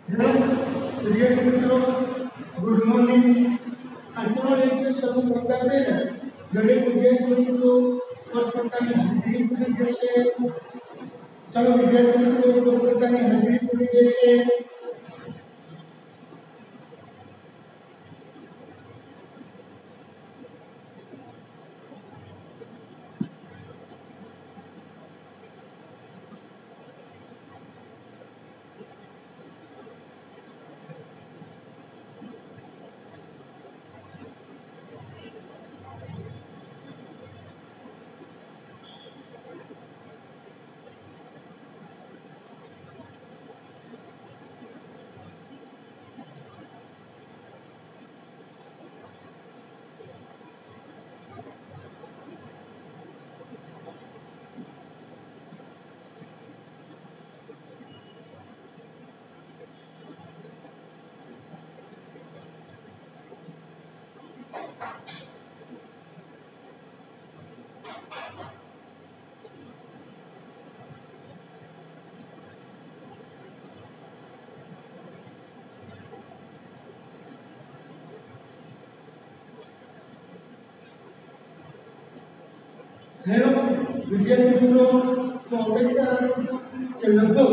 Hello विद्यार्थी मित्रों, good morning. આજનો લેક્ચર શરૂ કરતા પહેલા દરેક વિદ્યાર્થી મિત્રો પોતપોતાની હાજરી પૂરી દેશે। ચાલો વિદ્યાર્થી મિત્રો પોતપોતાની હાજરી પૂરી દેશે। हेलो विद्यार्थी मित्रों, तो अपेक्षा રાખું છું કે લગભગ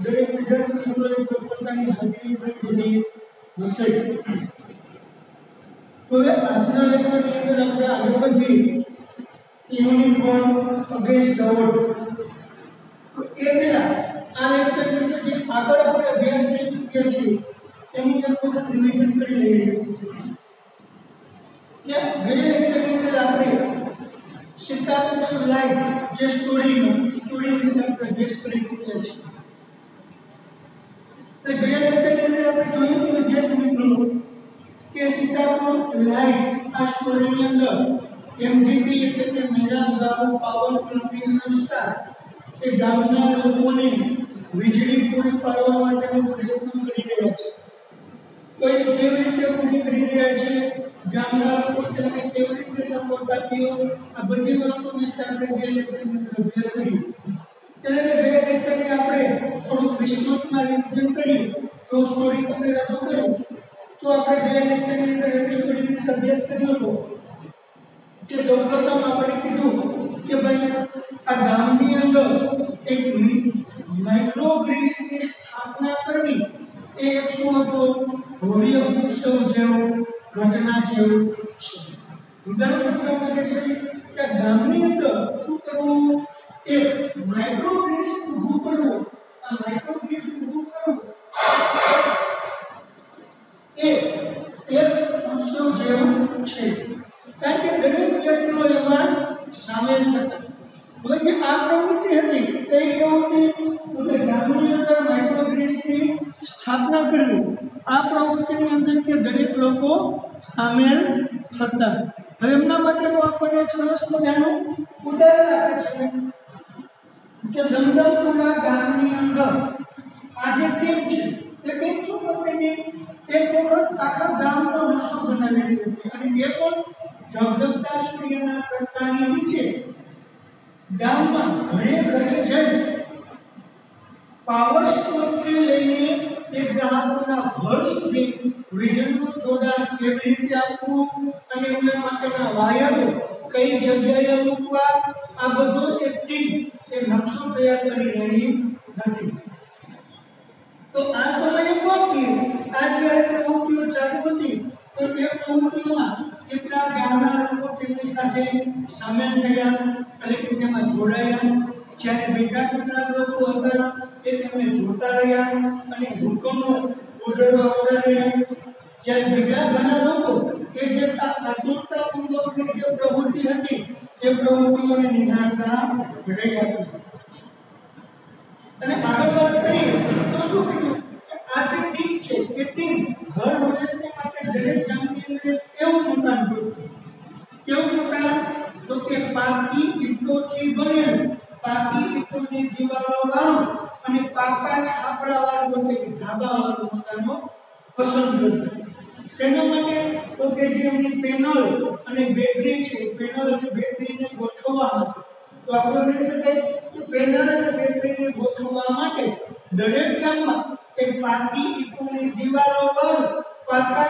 દરેક વિદ્યાર્થી મિત્રોએ પોતાની હાજરી પૂરી દીધી હશે। તો હવે આજના લેક્ચરની અંદર આપણે આગળ વધીએ યુનિટ 1 અગેન્સ્ટ ધ ઓડ। તો એ પહેલા આ લેક્ચર વિશે જે આગળ આપણે અભ્યાસ કરી ચૂક્યા છીએ એનું એક વખત રિવિઝન કરી લઈએ કે ગયા લેક્ચરની અંદર આપણે सीतापुर लाइट जो स्टोरी विषय पर अभ्यास कर चुके हैं। तो गया लेक्चर के अंदर આપણે જોયું કે વિદ્યાર્થી મિત્રો કે सीतापुर लाइट આ સ્ટોરી ની અંદર એમજીપી એટલે કે મેરા ગાંવ પાવર પ્લાન્ટ સંસ્થા એ ગામના લોકોને વીજળી પૂરી પાડવા માટેનો પ્રયત્ન કરી રહ્યા છે। તો એ કેવી રીતે પૂરી કરી રહ્યા છે, ગામના લોકો તેમને કેવી રીતે સપોર્ટ આપ્યો, આ બધી વસ્તુ વિશે આપણે બે લેક્ચરની અંદર અભ્યાસ કર્યો। એટલે કે બે લેક્ચરની આપણે થોડુંક વિસ્તૃતમાં રિવિઝન કરીએ તો સ્ટોરી તમને રજૂ કરું તો આપણે બે લેક્ચરની અંદર એક સ્ટોરી વિશે અભ્યાસ કર્યો હતો કે સૌપ્રથમ આપણે કીધું કે ભાઈ આ ગામની અંદર એક માઇક્રોગ્રીડની સ્થાપના કરવી એ એક શું હતો, ભવ્ય ઉત્સવ જેવો ઘટના જેવું છે। ઉદાહરણ શું કહેવા માંગે છે કે ગામની અંદર શું કરવું, એક માઇક્રોગ્રીડ ઊભું કરવું। આ માઇક્રોગ્રીડ ઊભું કરવું એ એક ઉત્સવ જેવું છે, કારણ કે દરેક વ્યક્તિઓ એમાં સામેલ થતા। હવે જે આ પ્રવૃત્તિ હતી કઈ પ્રવૃત્તિ, એટલે ગામની અંદર માઇક્રોગ્રીડની સ્થાપના કરવી, આ પ્રવૃત્તિની અંદર કે દરેક લોકો સામેલ થતા। હવે એમના માટેનું આપણને એક સરસ મજાનું ઉદાહરણ આપે છે કે દમદમપુરા ગામની અંદર આ જે ટીમ છે તે ટીમ શું કરતી હતી, એક વખત આખા ગામનો નકશો બનાવી રહી હતી અને એ પણ ધગધગતા સૂર્યના તડકાની નીચે ગામમાં ઘરે ઘરે જઈ પાવર સ્ત્રોતથી લઈને એક ગ્રાહકોના ઘર સુધી વીજળીનું જોડાણ કેવી રીતે આપવું અને એમના માટેના વાયરો કઈ જગ્યાએ મૂકવા, આ બધો એક ટીમ એ નકશો તૈયાર કરી રહી હતી। તો આ સમયે પણ કે આ જ્યારે પ્રવૃત્તિઓ ચાલુ હતી તો એ પ્રવૃત્તિઓમાં કેટલા ગામના લોકો તેમની સાથે સામેલ થયા એટલે કે તેમાં જોડાયા। જ્યારે બીજા કેટલાક લોકો હતા એ તેમને જોતા રહ્યા અને હુકમો ઓર્ડરો આવતા રહ્યા। જ્યારે બીજા ઘણા લોકો એ જે આતુરતાપૂર્વકની જે પ્રવૃત્તિ હતી એ પ્રવૃત્તિઓને નિહાળતા રહ્યા હતા। અને આગળ વાત કરીએ તો શું કીધું, આ જે ટીમ છે એ ટીમ હર હંમેશને માટે દરેક ગામની અંદર એવું મકાન જોતું। કેવું મકાન, તો કે પાકી ઈંટોથી બનેલું, પાકી ઈંટોની દિવાલો વાળું અને પાકા છાપરા વાળું એટલે કે ધાબા વાળું મકાનો પસંદ કરતા। શેના માટે, તો કે જે એમની પેનલ અને બેટરી છે, પેનલ અને બેટરીને ગોઠવવા માટે। તો આપણે કહી શકાય કે પેનલ અને બેટરીને ગોઠવવા માટે દરેક ગામમાં એક પાકી ઈંટોની દિવાલો વાળું પાકા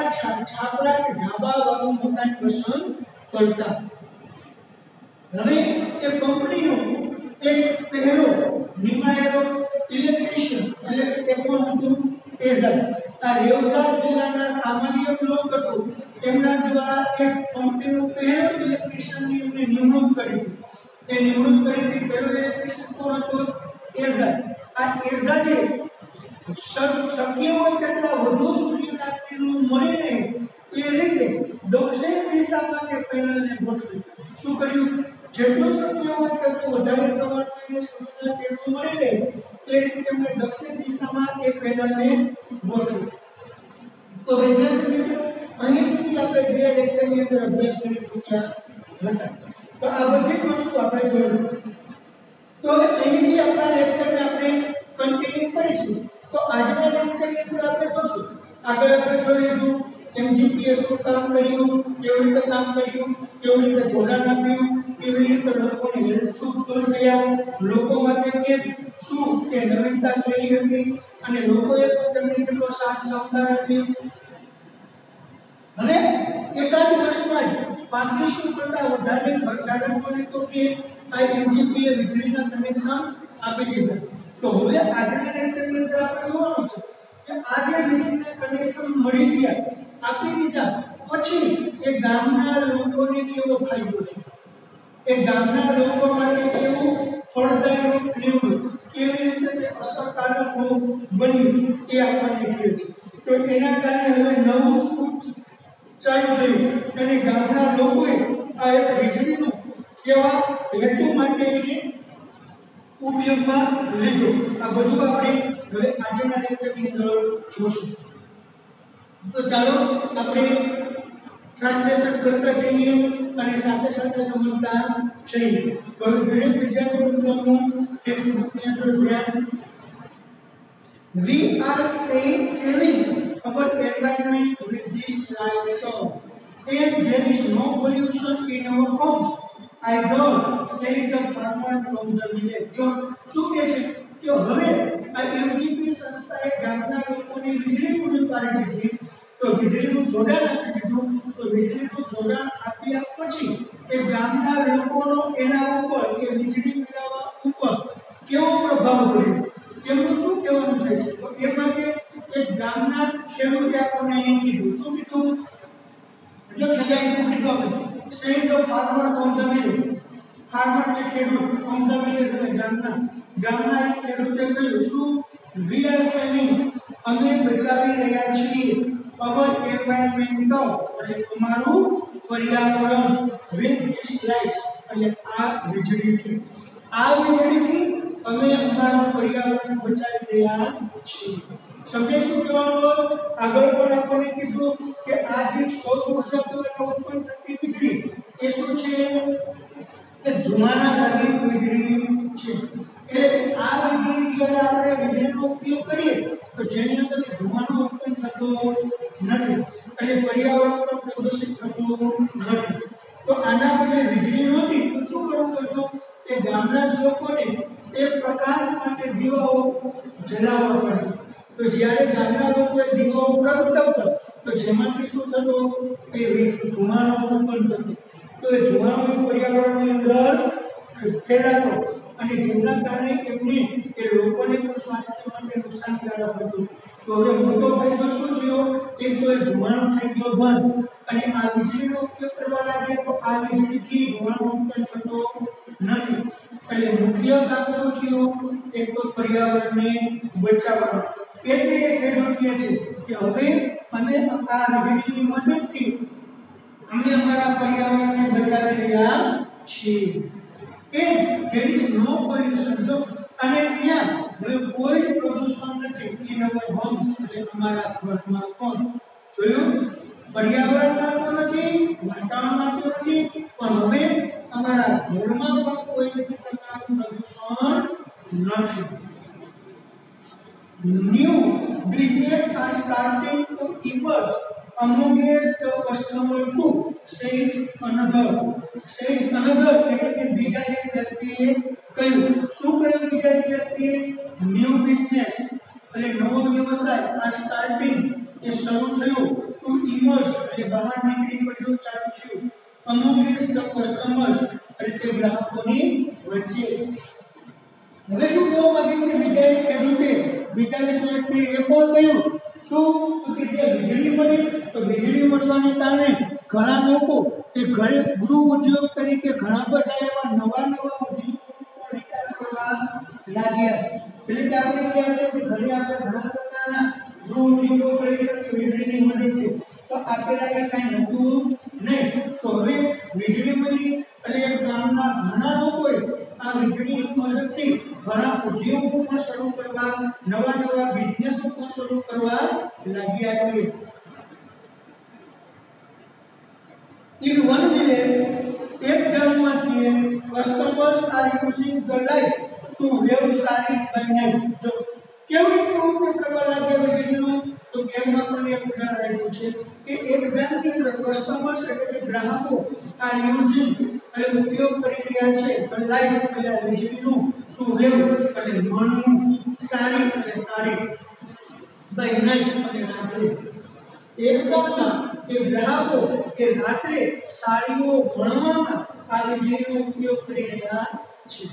છાપરા કે ધાબા વાળું મકાન પસંદ કરતા. હવે એ કંપનીનો એક પહેલો નિમાયેલો ઇલેક્ટ્રિશિયન એટલે કે તે કોણ હતું? એઝર. આ રેવસા જિલ્લાના સામાન્ય બ્લોક હતું એમના દ્વારા એક કંપનીનો પહેલો ઇલેક્ટ્રિશિયનની એમને નિમણૂક કરી હતી. એ નિમણૂક કરી હતી પહેલો ઇલેક્ટ્રિશિયન કોણ હતો? એઝર. આ એઝર જે શક્ય હોય તેટલા વધુ સૂર્યના કિરણો મળી રહે એ રીતે દક્ષિણ દિશામાં તે પેનલને ગોઠવી. શું કર્યું? જેટલું શક્ય હોય તેટલું વધારે પ્રમાણમાં સૂર્યના કિરણો મળી રહે એ રીતે એમણે દક્ષિણ દિશામાં એ પેનલને ગોઠવી. તો વિદ્યાર્થી મિત્રો અહીં સુધી આપણે ગયા લેક્ચરની અંદર અભ્યાસ કરી ચૂક્યા હતા. તો આ બધી વસ્તુ આપણે જોઈ. તો હવે અહીંથી આપણા લેક્ચરને આપણે કન્ટિન્યુ કરીશું. તો આજના લેક્ચરની અંદર આપણે જોશું આગળ આપણે જોઈ લીધું એમજીપીએસ નું કામ કર્યું, કેવી રીતે કામ કર્યું, કેવી રીતે જોડાણ આપ્યું, કેવી રીતે લોકોને હેલ્પફુલ થયા, લોકો માટે કે શું કે નવીનતા કેવી હતી અને લોકોએ તેમને કેટલો સાથ સહકાર આપ્યો. હવે એકાદ વર્ષમાં જ 3500 કરતા વધારે ઘરધારકોને તો કે આ એમજીપીએ વીજળીના કનેક્શન આપી દીધા. તો હવે આજના લેક્ચરની અંદર આપણે જોવાનું છે કે આ જે વીજળીના કનેક્શન મળી ગયા, આપી દીધા પછી એ ગામના લોકોને કેવો ફાયદો છે, એ ગામના લોકો માટે કેવું ફળદાયક નીવડ્યું, કેવી રીતે તે અસરકારક બન્યું એ આપણને કહે છે. તો એના કારણે હવે નવું શું ચાલુ થયું અને ગામના લોકોએ આ એક વીજળીનો કેવા હેતુ માટે એને ઉપયોગમાં લીધો. આ બધું આપણે હવે આજના લેક્ચરની અંદર જોશું. તો ચાલો આપણે ટ્રાન્સલેશન કરતા જઈએ અને સાથે સાથે સમજતા જઈએ. તો દરેક વિદ્યાર્થી મિત્રોનું ટેક્સ્ટબુકની અંદર ધ્યાન. We are saving our environment with this light sound, and there is no pollution in our homes either, says a farmer from the village. જો શું કહે છે કે હવે આ એમજીપી સંસ્થાએ ગામના લોકોને વીજળી પૂરી પાડી દીધી. તો વીજળીનું જોડાણ આપી દીધું. તો વીજળીનું જોડાણ આપ્યા પછી એ ગામના લોકોનો એના ઉપર એ વીજળી મેળવવા ઉપર કેવો પ્રભાવ પડ્યો, એમનું શું કહેવાનું થાય છે? તો એ માટે એક ગામના ખેડૂતે આપણને અહીં કીધું. શું કીધું? જો છેલ્લે અહીં કીધું આપણે says of farmer from the village. Farmer એટલે ખેડૂત, ફ્રોમ ધ વિલેજ એટલે ગામના એક ખેડૂતે કહ્યું શું? વી આર સેવિંગ, અમે બચાવી રહ્યા છીએ અવર એન્વાયરમેન્ટ, એટલે અમારું પર્યાવરણ, વિથ ધીસ લાઇટ્સ, એટલે આ વીજળી છે. આ વીજળીથી અમે અમારું પર્યાવરણ બચાવી રહ્યા છીએ. સમજે શું કહેવાનું? આગળ પણ આપણને કીધું કે આ જે સૌર ઉર્જા દ્વારા ઉત્પન્ન થતી વીજળી એ શું છે? એ ધુમાડા રહિત વીજળી છે. એટલે આ વીજળી જ્યારે આપણે વીજળીનો ઉપયોગ કરીએ તો જેની અંદર ધુમાડો ઉત્પન્ન થતો નથી, એટલે પર્યાવરણ પણ પ્રદૂષિત થતું નથી. તો આના બદલે વીજળી નહોતી તો શું કરવું પડતું? એ ગામના લોકોને એ પ્રકાશ માટે દીવાઓ જલાવવા પડતા. તો જ્યારે ગામના લોકોએ દીવાઓ પ્રગટાવતા તો જેમાંથી શું થતું? એ ધુમાડો ઉત્પન્ન થતો. તો એ ધુમાડો પર્યાવરણની અંદર ફેલાતો અને જેના કારણે એમને એ લોકોને પણ સ્વાસ્થ્ય માટે નુકસાનકારક હતું. તો હવે મોટો ફાયદો શું થયો? એક તો એ ધુમાડો થઈ ગયો બંધ અને આ વીજળીનો ઉપયોગ કરવા લાગે તો આ વીજળીથી ધુમાડો ઉત્પન્ન થતો નથી. એટલે મુખ્ય કામ શું થયું? એક તો પર્યાવરણને બચાવવાનું. એટલે એ ખેડૂત કહે છે કે હવે અમે આ વીજળીની મદદથી અમે અમારા પર્યાવરણને બચાવી રહ્યા છીએ. And there is no pollution. જો અને ત્યાં હવે કોઈ જ પ્રદૂષણ નથી. in our homes, એટલે અમારા ઘરમાં પણ જોયું પર્યાવરણમાં તો નથી, વાતાવરણમાં તો નથી, પણ હવે અમારા ઘરમાં પણ કોઈ જ પ્રકારનું પ્રદૂષણ નથી. New business are starting to emerge amongst the customer too, says another. Says another એટલે કે બીજા એક વ્યક્તિએ કહ્યું. શું કહ્યું બીજા એક વ્યક્તિએ? ન્યુ બિઝનેસ એટલે નવો વ્યવસાય એટલે બહાર નીકળી પડ્યું, ચાલુ થયું amongst the customers એટલે કે ગ્રાહકોની વચ્ચે. હવે શું કહેવા માંગે છે બીજા એક ખેડૂતે, બીજા એક વ્યક્તિ એ પણ કહ્યું શું કે જે વીજળી મળી તો વીજળી મળવાને કારણે ઘણા લોકો એ ઘરે ગૃહ ઉદ્યોગ તરીકે ઘણા બધા એવા નવા ઉદ્યોગોનો વિકાસ કરવા લાગ્યા. એટલે કે આપણે ખ્યાલ છે કે ઘરે આપણે ઘણા પ્રકારના ગૃહ ઉદ્યોગો કરી શકીએ વીજળીની મદદથી. તો આપેલા એ કાંઈ હતું નહીં. તો હવે વીજળી મળી એટલે ગામના ઘણા લોકોએ આ વીજળીની મદદથી ઘણા ઉદ્યોગો પણ શરૂ કરવા, નવા બિઝનેસો પણ શરૂ કરવા લાગ્યા છે. In one village, એક ગામમાંથી customers are using the light to wave sarees by night. જો કેવી રીતે ઉપયોગ કરવા લાગ્યા વીજળીનો તો ગેમમાં પણ એક ઉદાહરણ આપ્યું છે કે એક ગામની અંદર કસ્ટમર્સ એટલે કે ગ્રાહકો are using એટલે ઉપયોગ કરી રહ્યા છે the light એટલે વીજળીનો to wave એટલે ભણવું, સારી એટલે સાડી, by night એટલે રાત્રે. એક ગામના એ ગ્રાહકો કે રાત્રે સાડીઓ ભણવામાં આ વીજળીનો ઉપયોગ કરી રહ્યા છે.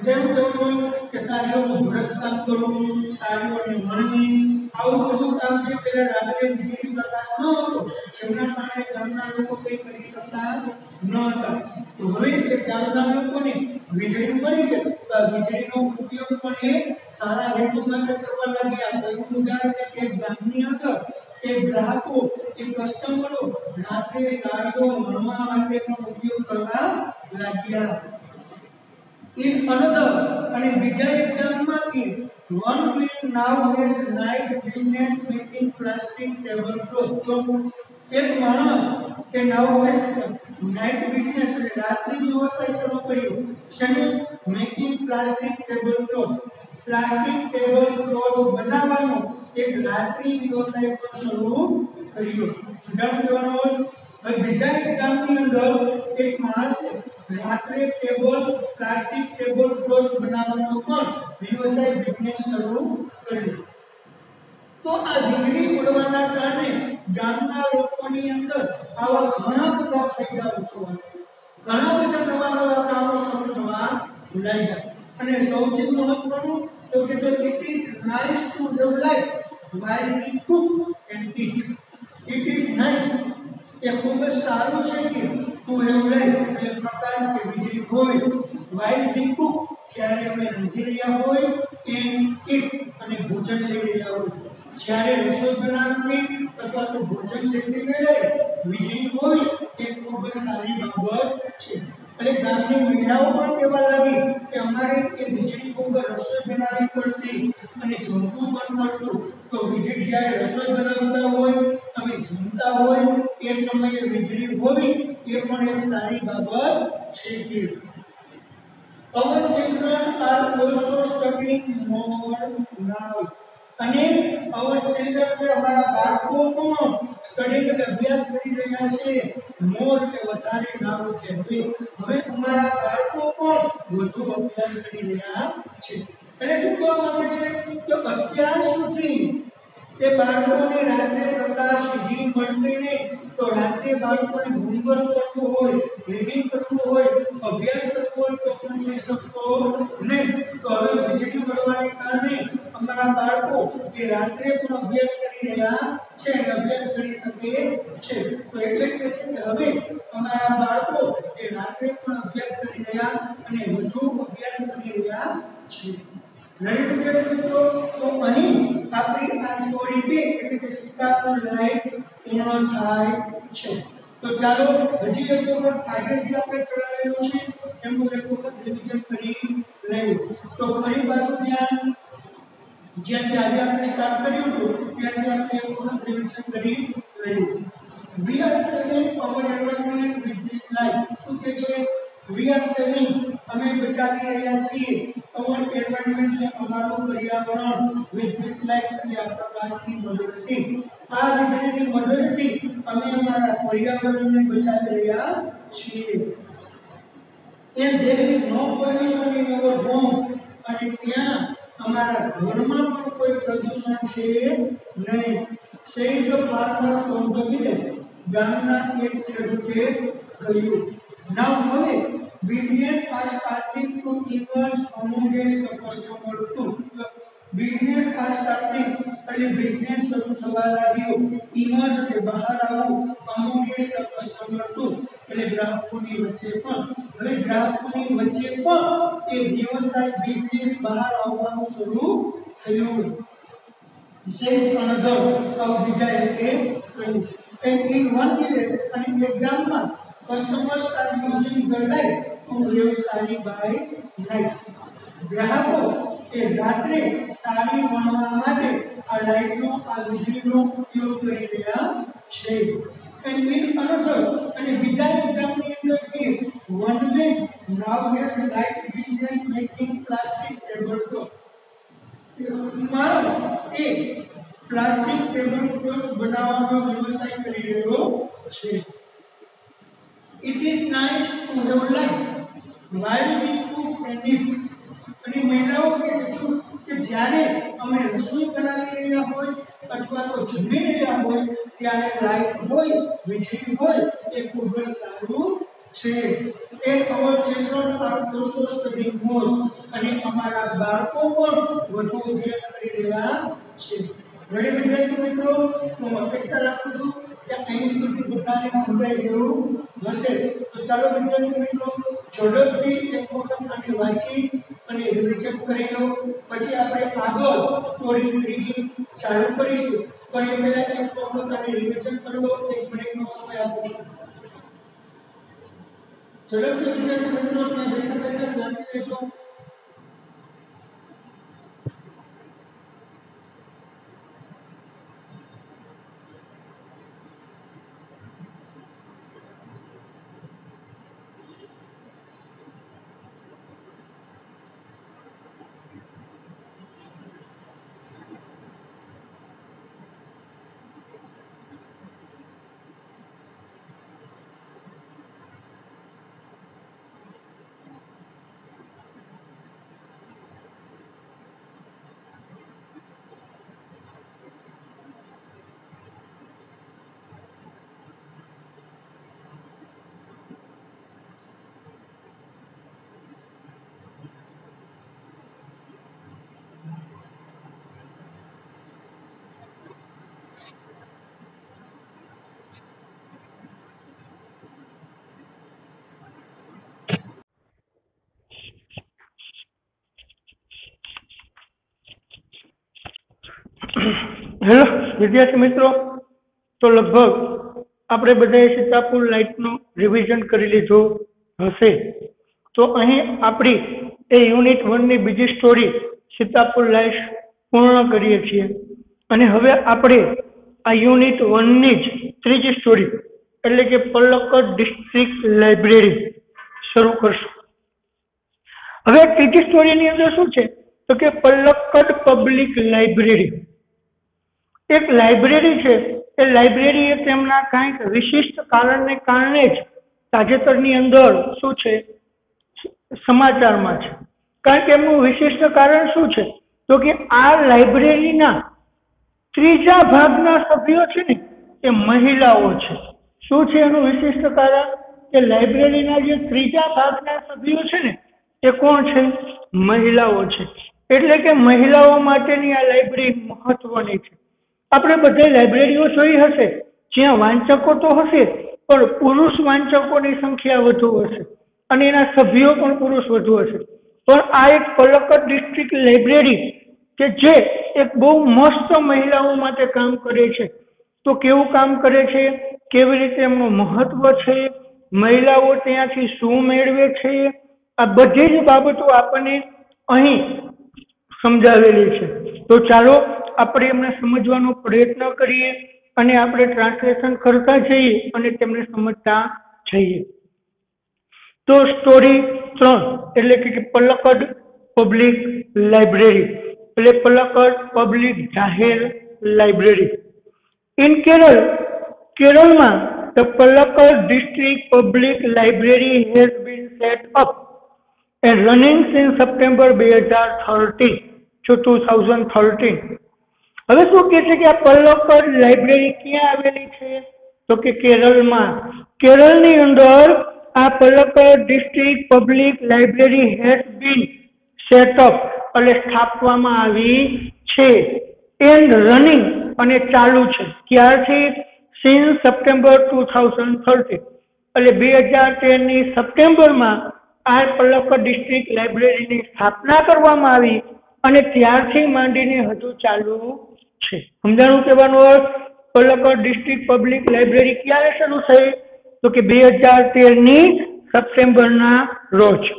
જેમ કહેવાય કે સાડીઓનું ભરતકામ કરવું, સાડીઓને વણવી, આવું બધું કામ જે પહેલા રાત્રે વીજળી પ્રકાશ ન હતો જેના કારણે ગામના લોકો કંઈ કરી શકતા ન હતા. તો હવે તે ગામના લોકોને વીજળી મળી ગઈ તો વીજળીનો ઉપયોગ પણ એ સારા હેતુ માટે કરવા લાગ્યા. એવું ઉદાહરણ કે ગામની અંદર એ ગ્રાહકો એ કસ્ટમરો રાત્રે સાડીઓ વણવા માટે પણ ઉપયોગ કરવા લાગ્યા. In another અને બીજા એક ગામમાંથી one man now has night business making plastic tablecloth. જો એક માણસ કે now has night business એટલે રાત્રિ વ્યવસાય શરૂ કર્યો. શેનું? making plastic tablecloth. Plastic tablecloth બનાવવાનો એક રાત્રિ વ્યવસાય પણ શરૂ કર્યો. જાણ કહેવાનો હવે બીજા એક ગામની અંદર એક માણસે રાત્રે પ્લાસ્ટિક ટેબલક્લોથ બનાવવાનો પણ વ્યવસાય બિઝનેસ શરૂ કર્યો. તો આ વીજળી પડવાના કારણે ગામના લોકોની અંદર આવા ઘણા બધા ફાયદાઓ થવા લાગ્યા, ઘણા બધા નવા કામો શરૂ થવા લાગ્યા. અને સૌથી મહત્વનું તો કે જો it is nice to have light while we cook and eat. It is nice એ ખૂબ જ સારું છે કે to have light એટલે પ્રકાશ કે વીજળી હોય while we cook જ્યારે અમે રાંધી રહ્યા હોય and eat અને ભોજન લઈ રહ્યા હોય. જ્યારે રસોઈ બનાવતી અથવા તો ભોજન લેતી વેળાએ વીજળી હોય એ ખૂબ જ સારી બાબત છે. એટલે ગામની મહિલાઓ પણ કહેવા લાગી કે અમારે એ વીજળી વગર રસોઈ બનાવવી પડતી અને જમવું પણ પડતું. તો વીજળી જ્યારે રસોઈ બનાવતા હોય અમે જમતા હોય એ સમયે વીજળી હોવી એ પણ એક સારી બાબત છે. કે our children are also studying more now. અને our children કે અમારા બાળકો પણ સ્ટડી એટલે અભ્યાસ કરી રહ્યા છે. મોર એટલે વધારે, નાવ એટલે હવે અમારા બાળકો પણ વધુ અભ્યાસ કરી રહ્યા છે. એટલે શું કહેવા માંગે છે કે અત્યાર સુધી એ બાળકોને રાત્રે પ્રકાશ વીજળી મળતી નહીં તો રાત્રે બાળકોને હોમવર્ક કરવું હોય, રીડિંગ કરવું હોય, અભ્યાસ કરવો હોય તો પણ થઈ શકતો નહીં. તો હવે વીજળી મળવાને કારણે અમારા બાળકો એ રાત્રે પણ અભ્યાસ કરી રહ્યા છે અને અભ્યાસ કરી શકે છે. તો એટલે કે છે કે હવે અમારા બાળકો એ રાત્રે પણ અભ્યાસ કરી રહ્યા અને વધુ અભ્યાસ કરી રહ્યા છે. નરેન્દ્ર મિત્રો તો અહીં આપણી આ સ્ટોરી 2 એટલે કે સીતાપુર લાઈન પૂર્ણ થાય છે. તો ચાલો હજી એક વખત આજે જે આપણે ચડાવેલું છે એનું એક વખત રિવિઝન કરી લઈએ. તો ફરી પાછું ધ્યાન જ્યાંથી આજે આપણે સ્ટાર્ટ કર્યું હતું ત્યાંથી આપણે એક વખત રિવિઝન કરી લઈએ. We are saving our environment with this light. શું કે છે? We are saving અમે બચાવી રહ્યા છીએ our environment ને અમારું પર્યાવરણ with this light એટલે આ પ્રકાશની મદદથી. આ વીજળીની મદદથી અમે અમારા પર્યાવરણને બચાવી રહ્યા છીએ. And there is no pollution in our home. અને ત્યાં અમારા ઘરમાં પણ કોઈ પ્રદૂષણ છે નહીં. Says a farmer from the village. ગામના એક ખેડૂતે કહ્યું. Now હવે business are starting to emerge amongst the customer too. Business આ સ્ટાર્ટિંગ એટલે બિઝનેસ શરૂ થવા લાગ્યો. ઇમર્જ એટલે બહાર આવવું, અમોંગેસ્ટ ધ કસ્ટમર ટુ એટલે ગ્રાહકોની વચ્ચે પણ. હવે ગ્રાહકોની વચ્ચે પણ એ વ્યવસાય બિઝનેસ બહાર આવવાનું શરૂ થયું. says another બીજા એકે કહ્યું. and in one village અને એક ગામમાં customers are using the light to live sari by night. ગ્રાહકો એ રાત્રે સાડી વણવા માટે આ લાઇટનો આ વીજળીનો ઉપયોગ કરી રહ્યા છે. and in another અને બીજા એક ગામની અંદર કે one man now has light business making plastic tablecloth. માણસ એ પ્લાસ્ટિક ટેબલક્લોથ બનાવવાનો વ્યવસાય કરી રહ્યો છે. it is nice to have light while we cook and eat. અને મહિલાઓ કહે છે શું કે જ્યારે અમે રસોઈ બનાવી રહ્યા હોય અથવા તો જમી રહ્યા હોય ત્યારે લાઇટ હોય, વીજળી હોય એ ખૂબ જ સારું છે. and our children are also studying more. અને અમારા બાળકો પણ વધુ અભ્યાસ કરી રહ્યા છે. ઘણી વિદ્યાર્થી મિત્રો, હું અપેક્ષા રાખું છું કે અહીં સુધી બધાને સમજાઈ ગયું હશે. તો ચાલો વિદ્યાર્થી મિત્રો ઝડપથી એક વખત આને વાંચી અને રિવિઝન કરી લો. પછી આપણે આગળ સ્ટોરી ત્રીજી ચાલુ કરીશું. પણ એ પહેલા એક વખત આને રિવિઝન કરી લો. એક મિનિટનો સમય આપું છું. ઝડપથી વિદ્યાર્થી મિત્રો ત્યાં બેઠા બેઠા વાંચી લેજો. હેલો વિદ્યાર્થી મિત્રો, તો લગભગ આપણે બધાએ સીતાપુર લાઇટનું રિવિઝન કરી લીધું હશે. તો અહીં આપણી એ યુનિટ 1 ની બીજી સ્ટોરી સીતાપુર લાઇટ પૂર્ણ કરીએ છીએ. અને હવે આપણે આ યુનિટ 1 ની જ ત્રીજી સ્ટોરી એટલે કે પલક્કડ ડિસ્ટ્રિક્ટ લાઇબ્રેરી શરૂ કરશું. હવે ત્રીજી સ્ટોરીની અંદર શું છે તો કે પલક્કડ પબ્લિક લાઇબ્રેરી. એક લાઇબ્રેરી છે, એ લાઇબ્રેરી એ તેમના કંઈક વિશિષ્ટ કારણને કારણે જ તાજેતરની અંદર શું છે સમાચારમાં છે. કારણ કે એમનું વિશિષ્ટ કારણ શું છે તો કે આ લાઇબ્રેરીના ત્રીજા ભાગના સભ્યો છે ને એ મહિલાઓ છે. શું છે એનું વિશિષ્ટ કારણ કે લાઇબ્રેરીના જે ત્રીજા ભાગના સભ્યો છે ને એ કોણ છે? મહિલાઓ છે. એટલે કે મહિલાઓ માટેની આ લાઇબ્રેરી મહત્વની છે. આપણે બધા લાઇબ્રેરીઓ જોઈ હશે જ્યાં વાંચકો તો હશે પણ પુરુષ વાંચકોની સંખ્યા વધુ હશે અને એના સભ્યો પણ પુરુષ વધુ હશે. પણ આ એક પલક્કડ ડિસ્ટ્રિક્ટ લાઇબ્રેરી કે જે એક બહુ મસ્ત મહિલાઓ માટે કામ કરે છે. તો કેવું કામ કરે છે, કેવી રીતે એમનું મહત્વ છે, મહિલાઓ ત્યાંથી શું મેળવે છે, આ બધી જ બાબતો આપણને અહીં સમજાવેલી છે. તો ચાલો આપણે એમને સમજવાનો પ્રયત્ન કરીએ અને આપણે ટ્રાન્સલેશન કરતા જઈએ અને તેમને સમજતા જઈએ. તો સ્ટોરી 3 એટલે કે પલક્કડ પબ્લિક લાઇબ્રેરી એટલે પલક્કડ પબ્લિક જાહેર લાઇબ્રેરી. ઇન કેરળમાં the Palakkad district public library has been set up and running since September 2013. હવે શું કહે છે કે આ પલક્કડ લાઇબ્રેરી ક્યાં આવેલી છે तो कि केरल में केरल ની અંદર આ Palakkad district public library has been setup એટલે સ્થાપવામાં આવી છે એન્ડ રનિંગ અને ચાલુ છે ક્યારથી સિન્સ સપ્ટેમ્બર 2013 એટલે 2013 ની સપ્ટેમ્બરમાં આ પલક્કડ ડિસ્ટ્રિક્ટ લાઇબ્રેરીની સ્થાપના કરવામાં આવી અને ત્યારથી માંડીને હજુ ચાલુ છે સમજાણું કહેવાનો અર્થ પલક્કડ ડિસ્ટ્રિક્ટ પબ્લિક લાઇબ્રેરી ક્યારે શરૂ થઈ તો કે 2013 ની સપ્ટેમ્બરના રોજ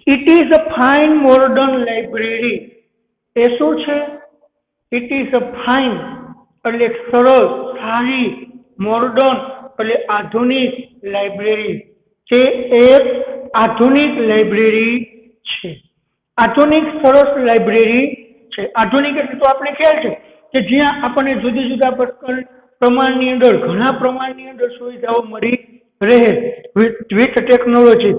it is a fine modern library એ શું છે ઇટ ઇઝ અ ફાઇન એટલે સરસ સારી મોડર્ન એટલે આધુનિક લાઇબ્રેરી જે એક આધુનિક લાઇબ્રેરી છે આધુનિક સરસ લાઇબ્રેરી છે આધુનિક એટલે તો આપણે ખ્યાલ છે કે જ્યાં આપણને જુદી જુદા પ્રમાણની અંદર ઘણા પ્રમાણની અંદર સુવિધાઓ મળી રહે વિથ ટેકનોલોજી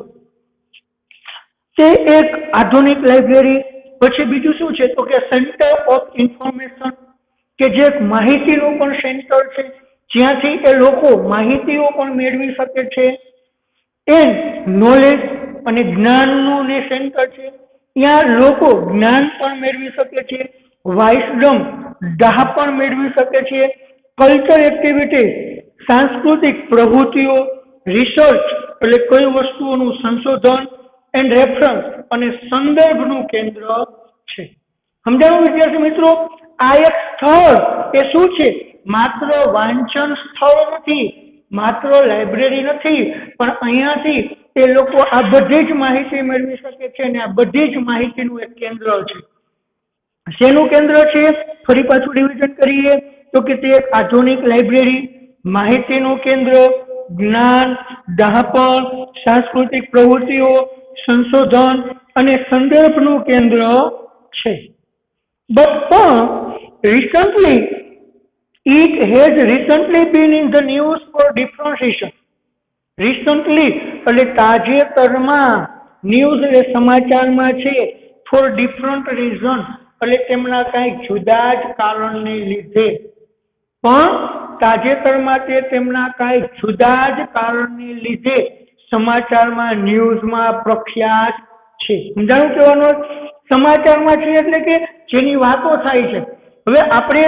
તે એક આધુનિક લાઇબ્રેરી પછી બીજું શું છે તો કે સેન્ટર ઓફ ઇન્ફોર્મેશન કે જે માહિતીનું પણ સેન્ટર છે જ્યાંથી એ લોકો માહિતીઓ પણ મેળવી શકે છે એન્ડ નોલેજ અને જ્ઞાનનું ને સેન્ટર છે ત્યાં લોકો જ્ઞાન પણ મેળવી શકે છે વાઇસડમ ડહાપણ મેળવી શકે છે કલ્ચર એક્ટિવિટી સાંસ્કૃતિક પ્રવૃત્તિઓ રિસર્ચ એટલે કોઈ વસ્તુઓનું સંશોધન એન્ડ રેફરન્સ અને સંદર્ભનું કેન્દ્ર છે સમજાણું વિદ્યાર્થી મિત્રો આ એક સ્થળ એ શું છે માત્ર વાંચન સ્થળ નથી માત્ર લાઇબ્રેરી નથી પણ અહીંયાથી એ લોકો આ બધી જ માહિતી મેળવી શકે છે અને આ બધી જ માહિતીનું એક કેન્દ્ર છે શેનું કેન્દ્ર છે ફરી પાછું રિવિઝન કરીએ તો કે તે એક આધુનિક લાઇબ્રેરી માહિતીનું કેન્દ્ર જ્ઞાન ડહાપણ સાંસ્કૃતિક પ્રવૃત્તિઓ સંશોધન અને સંદર્ભનું કેન્દ્ર છે but recently it has recently been in the news for different reasons recently એટલે તાજેતરમાં ન્યૂઝ એટલે સમાચારમાં છે for different reasons એટલે તેમના કંઈક જુદા જ કારણને લીધે પણ તાજેતરમાં તે તેમના કંઈક જુદા જ કારણને લીધે સમાચારમાં ન્યૂઝમાં પ્રખ્યાત છે સમજાણું કહેવાનો સમાચારમાં છે એટલે કે જેની વાતો થાય છે હવે આપણે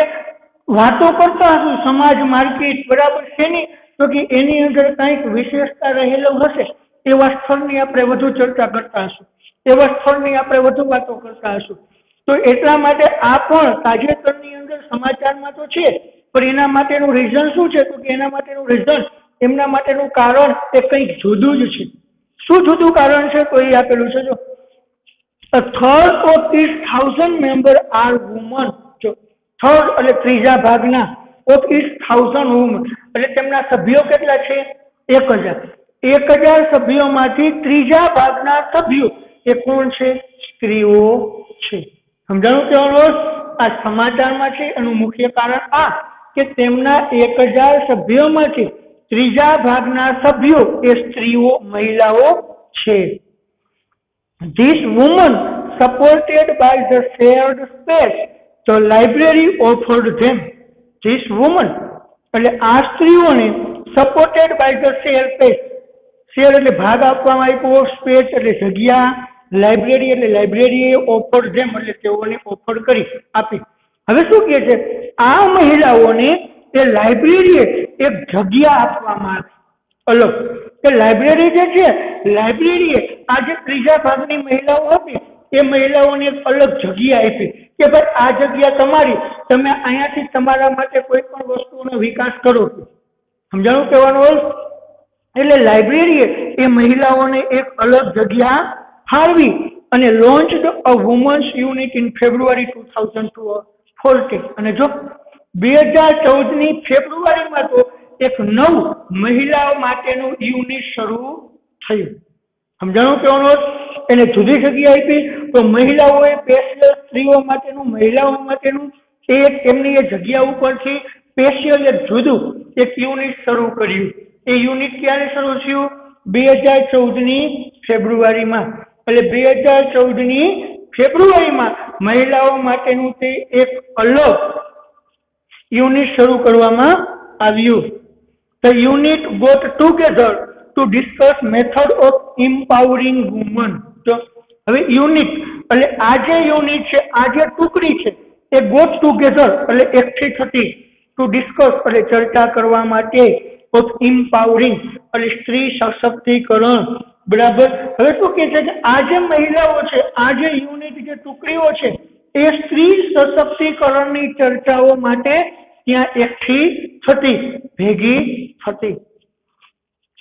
વાતો કરતા હશું સમાજ માર્કેટ બરાબર છે ને તો કે એની અંદર કંઈક વિશેષતા રહેલો હશે એવા સ્થળની આપણે વધુ ચર્ચા કરતા હશું એવા સ્થળની આપણે વધુ વાતો કરતા હશું તો એટલા માટે આ પણ તાજેતરની અંદર સમાચારમાં તો છે પણ એના માટેનું રીઝન શું છે તો કે એના માટેનું રીઝન એમના માટેનું કારણ એ કંઈક જુદું જ છે શું જુદું કારણ છે તો એ આપેલું છે જો a third of these 1000 members are women જો થર્ડ એટલે ત્રીજા ભાગના of these 1000 women એટલે તેમના સભ્યો કેટલા છે 1000 સભ્યોમાંથી ત્રીજા ભાગના સભ્યો એ કોણ છે સ્ત્રીઓ છે સમજાણું કહેવાનો આ સમાચારમાં છે એનું મુખ્ય કારણ આ કે તેમના 1000 સભ્યોમાંથી ત્રીજા ભાગના સભ્યો એ સ્ત્રીઓ મહિલાઓ છે This woman supported by the shared space the library offered them this woman એટલે આ સ્ત્રીઓને supported by the shared space share એટલે ભાગ આપવામાં આવ્યો સ્પેસ એટલે જગ્યા લાઇબ્રેરી એટલે લાઇબ્રેરીએ ઓફર ધેમ એટલે તેઓને ઓફર કરી આપી હવે શું કહે છે આ મહિલાઓને એ લાઇબ્રેરીએ એક જગ્યા આપવામાં આવી અલગ કે લાઇબ્રેરી જે છે લાઇબ્રેરીએ આ જે ત્રીજા ભાગની મહિલાઓ હતી એ મહિલાઓને એક અલગ જગ્યા આપી કે ભાઈ આ જગ્યા તમારી તમે અહીંયાથી તમારા માટે કોઈ પણ વસ્તુનો વિકાસ કરો સમજાણું કહેવાનો એટલે લાઇબ્રેરીએ એ મહિલાઓને એક અલગ જગ્યા ફાળવી અને launched a women's unit in February 2014 અને જો 2014 ની ફેબ્રુઆરીમાં તો એક નવું મહિલાઓ માટેનું યુનિટ શરૂ થયું સમજાણું કહેવાનો એને જુદી જગ્યા આપી તો મહિલાઓએ સ્પેશિયલ સ્ત્રીઓ માટેનું મહિલાઓ માટેનું એક એમની એ જગ્યા ઉપરથી સ્પેશિયલ એક જુદું એક યુનિટ શરૂ કર્યું એ યુનિટ ક્યારે શરૂ થયું 2014 ની ફેબ્રુઆરીમાં એટલે 2014 ની ફેબ્રુઆરીમાં મહિલાઓ માટેનું તે એક અલગ યુનિટ શરૂ કરવામાં આવ્યું The unit got together to discuss method of empowering women. તો હવે યુનિટ એટલે આ જે યુનિટ છે, આ જે ટુકડી છે એ ગોટ ટુગેધર એટલે એકઠી થતી, ટુ ડિસ્કસ એટલે ચર્ચા કરવા માટે, ઓફ ઇમ્પાવરિંગ એટલે સ્ત્રી સશક્તિકરણ. બરાબર. હવે શું કહે છે કે આ જે મહિલાઓ છે, આ જે યુનિટ જે ટુકડીઓ છે એ સ્ત્રી સશક્તિકરણની ચર્ચાઓ માટે ત્યાં એકઠી થતી, ભેગી થતી.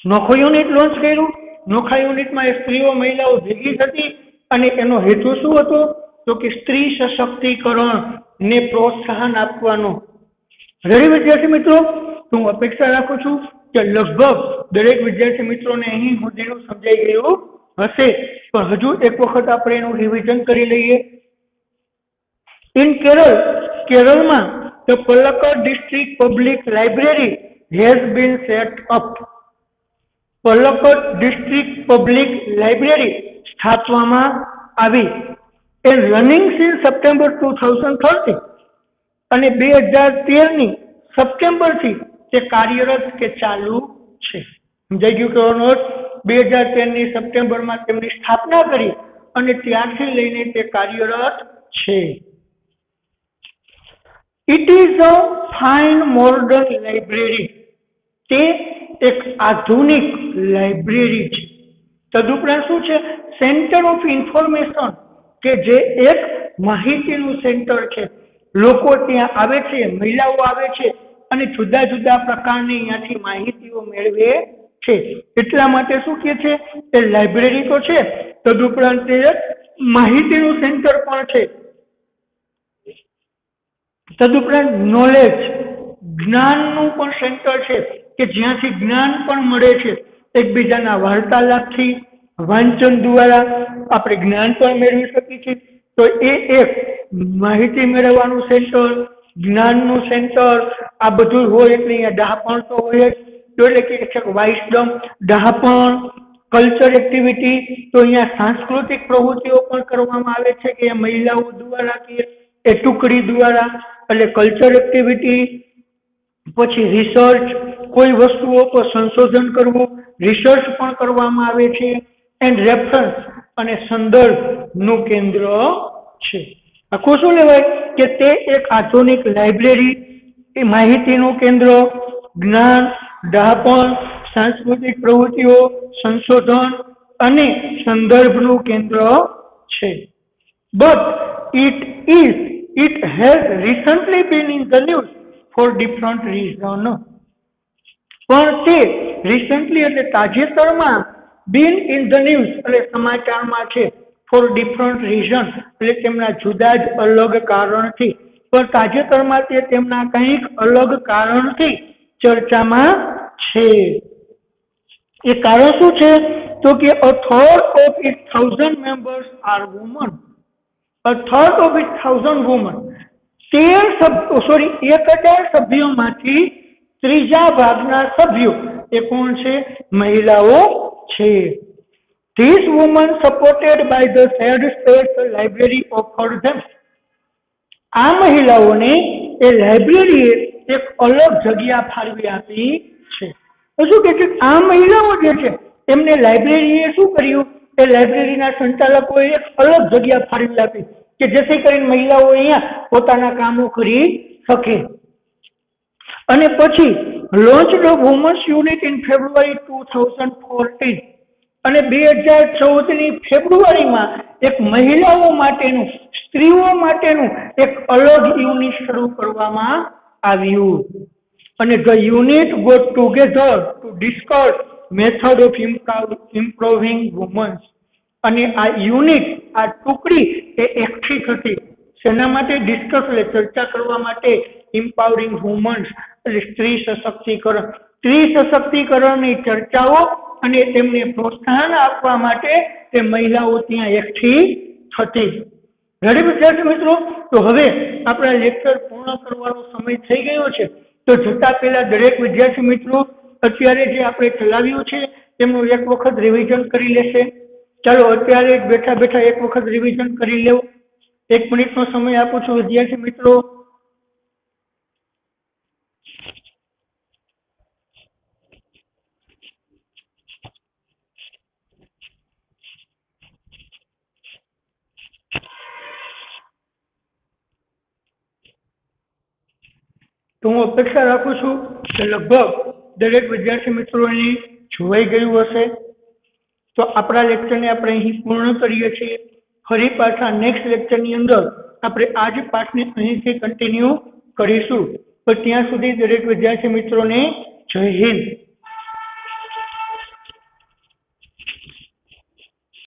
નોખો યુનિટ લોન્ચ કર્યું. નોખા યુનિટમાં સ્ત્રીઓ મહિલાઓ ભેગી થતી અને એનો હેતુ શું હતો? તો કે સ્ત્રી સશક્તિકરણ ને પ્રોત્સાહન આપવાનો. રેડી વિદ્યાર્થી મિત્રો? તો હું અપેક્ષા રાખું છું કે લગભગ દરેક વિદ્યાર્થી મિત્રોને અહીં સુધીનું સમજાઈ ગયું હશે, પણ હજુ એક વખત આપણે એનું રિવિઝન કરી લઈએ. ઇન કેરળ, કેરળમાં the Palakkad district public library has been set up. Palakkad district public library સ્થાપવામાં આવી એન્ડ રનિંગ સિન્સ સપ્ટેમ્બર 2013 અને 2013ની સપ્ટેમ્બરથી તે કાર્યરત કે ચાલુ છે. સમજાઈ ગયું કહેવાનો અર્થ? 2013ની સપ્ટેમ્બરમાં તેમની સ્થાપના કરી અને ત્યારથી લઈને તે કાર્યરત છે. It is a fine modern library. તે એક આધુનિક લાઇબ્રેરી છે. તદુપરાંત શું છે? સેન્ટર ઓફ ઇન્ફોર્મેશન, કે જે એક માહિતીનું સેન્ટર છે. લોકો ત્યાં આવે છે, મહિલાઓ આવે છે અને જુદા જુદા પ્રકારની અહીંયાથી માહિતીઓ મેળવે છે. એટલા માટે શું કહે છે? એ લાઇબ્રેરી તો છે, તદુપરાંત તે માહિતીનું સેન્ટર પણ છે. તદુપરાંત નોલેજ, જ્ઞાનનું પણ સેન્ટર છે કે જ્યાંથી જ્ઞાન પણ મળે છે. એકબીજાના વાર્તાલાપથી, વાંચન દ્વારા આપણે જ્ઞાન પણ મેળવી શકીએ છીએ. તો એ એક માહિતી મેળવવાનું સેન્ટર, જ્ઞાનનું સેન્ટર, આ બધું હોય એટલે અહીંયા ડહાપણ તો હોય જ. તો એટલે કે વાઇસડમ, ડહાપણ, કલ્ચર એક્ટિવિટી, તો અહીંયા સાંસ્કૃતિક પ્રવૃત્તિઓ પણ કરવામાં આવે છે કે મહિલાઓ દ્વારા કે એ ટુકડી દ્વારા, એટલે કલ્ચર એક્ટિવિટી. પછી રિસર્ચ, કોઈ વસ્તુઓ પર સંશોધન કરવું, રિસર્ચ પણ કરવામાં આવે છે. એન્ડ રેફરન્સ અને સંદર્ભનું કેન્દ્ર છે. આખું શું લેવાય કે તે એક આધુનિક લાઇબ્રેરી, એ માહિતીનું કેન્દ્ર, જ્ઞાન, ડહાપણ, સાંસ્કૃતિક પ્રવૃત્તિઓ, સંશોધન અને સંદર્ભનું કેન્દ્ર છે. But it has recently been in the news for different reasons. પણ તે રિસન્ટલી એટલે તાજેતરમાં been in the news એટલે સમાચારમાં છે, for different reasons એટલે તેમના જુદા જ અલગ કારણથી. પણ તાજેતરમાં તે તેમના કંઈક અલગ કારણથી ચર્ચામાં છે. એ કારણ શું છે? તો કે a third of its 1000 members are women. A third of its 1000 women. 1000 સભ્યોમાંથી ત્રીજા ભાગના સભ્યો એ કોણ છે? મહિલાઓ છે. These women supported by the said state library offered them. આ મહિલાઓને એ લાઇબ્રેરીએ એક અલગ જગ્યા ફાળવી આપી છે. શું કે છે? આ મહિલાઓ જે છે એમને લાઇબ્રેરીએ શું કર્યું? એ લાઇબ્રેરીના સંચાલકોએ એક અલગ જગ્યા ફાળવી આપી કે જેથી કરીને મહિલાઓ અહીંયા પોતાના કામો કરી શકે. અને પછી launch the women's unit in February 2014 અને 2014ની ફેબ્રુઆરીમાં એક મહિલાઓ માટેનું, સ્ત્રીઓ માટેનું એક અલગ યુનિટ શરૂ કરવામાં આવ્યું. અને the unit got together to discuss method of improving women's. અને આ યુનિટ, આ ટુકડી એ એકઠી થતી શેના માટે? ડિસ્કસ એટલે ચર્ચા કરવા માટે, ઇમ્પાવરિંગ વુમન્સ એટલે સ્ત્રી સશક્તિકરણ, સ્ત્રી સશક્તિકરણની ચર્ચાઓ અને તેમને પ્રોત્સાહન આપવા માટે તે મહિલાઓ ત્યાં એકઠી થતી. રેડી વિદ્યાર્થી મિત્રો? તો હવે આપણા લેક્ચર પૂર્ણ કરવાનો સમય થઈ ગયો છે. તો જતા પહેલા દરેક વિદ્યાર્થી મિત્રો અત્યારે જે આપણે ચલાવ્યું છે તેમનું એક વખત રિવિઝન કરી લેશે. ચાલો અત્યારે બેઠા બેઠા એક વખત રિવિઝન કરી લેવું. 1 મિનિટનો સમય આપું છું વિદ્યાર્થી મિત્રો. તો હું અપેક્ષા રાખું છું કે લગભગ દરેક વિદ્યાર્થી મિત્રોને જોવાઈ ગયું હશે. તો આપણા લેક્ચરને આપણે અહીં પૂર્ણ કરીએ છીએ. ફરી પાછા નેક્સ્ટ લેક્ચરની અંદર આપણે આ જ પાઠને અહીંથી કન્ટિન્યુ કરીશું. પણ ત્યાં સુધી દરેક વિદ્યાર્થી મિત્રોને જય હિન્દ.